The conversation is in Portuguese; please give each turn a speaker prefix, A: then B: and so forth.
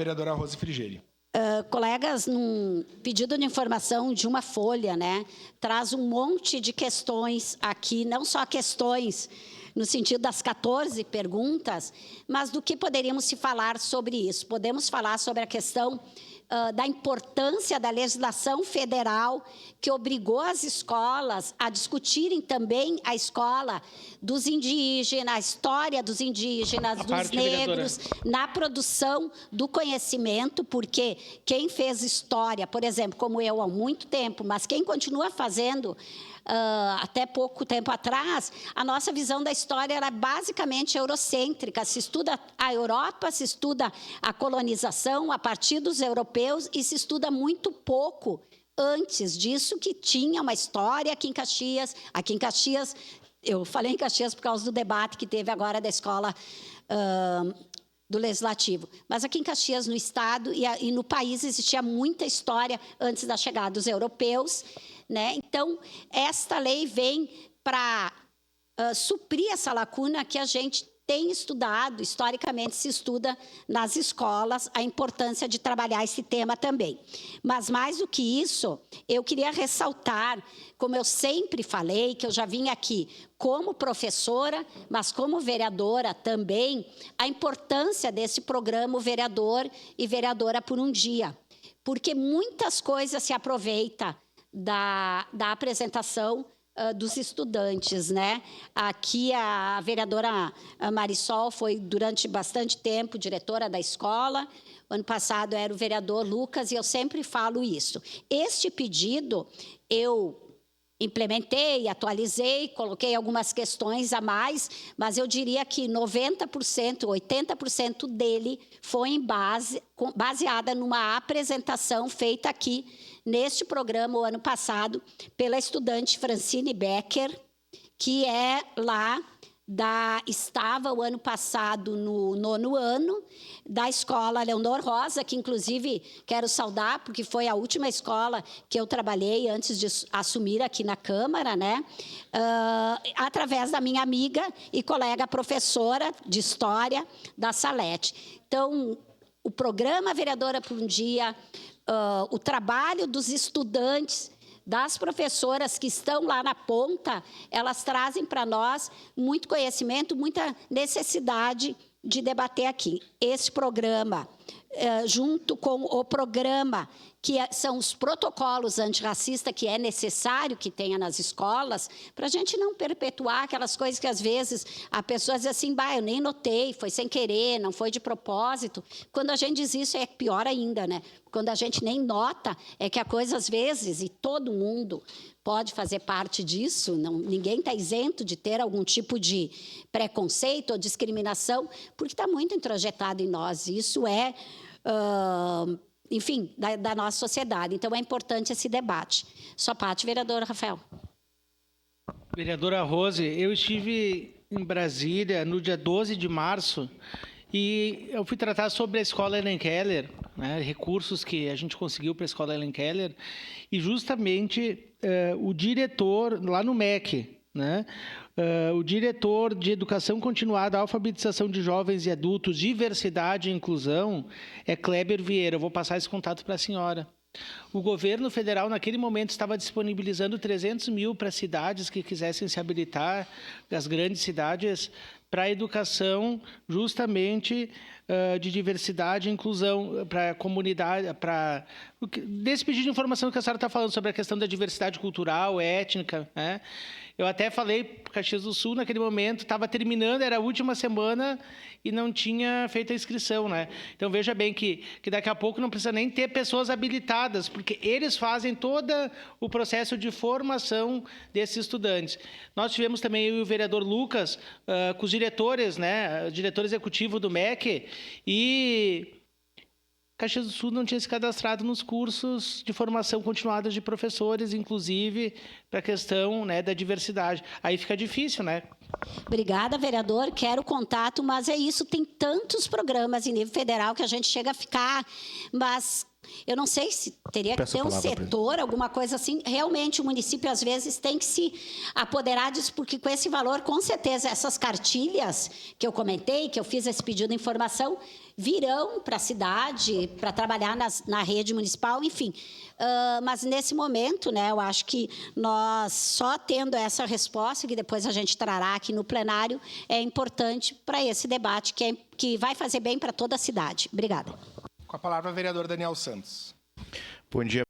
A: vereadora Rose Frigeri.
B: Colegas, num pedido de informação de uma folha, né, traz um monte de questões aqui, não só questões no sentido das 14 perguntas, mas do que poderíamos se falar sobre isso. Podemos falar sobre a questão da importância da legislação federal que obrigou as escolas a discutirem também a escola dos indígenas, a história dos indígenas, dos negros, na produção do conhecimento, porque quem fez história, por exemplo, como eu há muito tempo, mas quem continua fazendo até pouco tempo atrás, a nossa visão da história era basicamente eurocêntrica. Se estuda a Europa, se estuda a colonização a partir dos europeus e se estuda muito pouco antes disso, que tinha uma história aqui em Caxias. Aqui em Caxias, eu falei em Caxias por causa do debate que teve agora da escola do Legislativo. Mas aqui em Caxias, no Estado e no país, existia muita história antes da chegada dos europeus, né? Então, esta lei vem para suprir essa lacuna que a gente tem estudado, historicamente se estuda nas escolas, a importância de trabalhar esse tema também. Mas, mais do que isso, eu queria ressaltar, como eu sempre falei, que eu já vim aqui como professora, mas como vereadora também, a importância desse programa Vereador e Vereadora por um Dia, porque muitas coisas se aproveitam da apresentação dos estudantes, né? Aqui a vereadora Marisol foi durante bastante tempo diretora da escola. Ano passado era o vereador Lucas e eu sempre falo isso. Este pedido eu implementei, atualizei, coloquei algumas questões a mais, mas eu diria que 90%, 80% dele foi baseada numa apresentação feita aqui neste programa, o ano passado, pela estudante Francine Becker, que estava o ano passado no 9º ano, da escola Leonor Rosa, que inclusive quero saudar, porque foi a última escola que eu trabalhei antes de assumir aqui na Câmara, né? Através da minha amiga e colega professora de História da Salete. Então, o programa Vereadora por um Dia, o trabalho dos estudantes, das professoras que estão lá na ponta, elas trazem para nós muito conhecimento, muita necessidade de debater aqui. Esse programa, junto com o programa, que são os protocolos antirracistas, que é necessário que tenha nas escolas, para a gente não perpetuar aquelas coisas que, às vezes, a pessoa diz assim, eu nem notei, foi sem querer, não foi de propósito. Quando a gente diz isso, é pior ainda, né? Quando a gente nem nota, é que a coisa, às vezes, e todo mundo pode fazer parte disso, ninguém está isento de ter algum tipo de preconceito ou discriminação, porque está muito introjetado em nós. Isso é, enfim, da nossa sociedade. Então, é importante esse debate. Sua parte, vereador Rafael.
C: Vereadora Rose, eu estive em Brasília no dia 12 de março e eu fui tratar sobre a Escola Helen Keller, né, recursos que a gente conseguiu para a Escola Helen Keller, e justamente o diretor, lá no MEC, né, o diretor de Educação Continuada, Alfabetização de Jovens e Adultos, Diversidade e Inclusão, é Kleber Vieira. Eu vou passar esse contato para a senhora. O governo federal, naquele momento, estava disponibilizando 300 mil para cidades que quisessem se habilitar, as grandes cidades, para a educação justamente de diversidade e inclusão, para a comunidade, desse pedido de informação que a senhora está falando sobre a questão da diversidade cultural, étnica, né? Eu até falei para Caxias do Sul, naquele momento, estava terminando, era a última semana e não tinha feito a inscrição, né? Então, veja bem que daqui a pouco não precisa nem ter pessoas habilitadas, porque eles fazem todo o processo de formação desses estudantes. Nós tivemos também eu e o vereador Lucas, com os diretores, né? O diretor executivo do MEC, e Caxias do Sul não tinha se cadastrado nos cursos de formação continuada de professores, inclusive para a questão, né, da diversidade. Aí fica difícil, né?
B: Obrigada, vereador. Quero contato, mas é isso. Tem tantos programas em nível federal que a gente chega a ficar, mas eu não sei se teria que ter um setor, alguma coisa assim. Realmente, o município, às vezes, tem que se apoderar disso, porque com esse valor, com certeza, essas cartilhas que eu comentei, que eu fiz esse pedido de informação, virão para a cidade para trabalhar na rede municipal, enfim. Mas, nesse momento, né, eu acho que nós, só tendo essa resposta, que depois a gente trará aqui no plenário, é importante para esse debate, que vai fazer bem para toda a cidade. Obrigada.
A: Com a palavra, o vereador Daniel Santos.
D: Bom dia.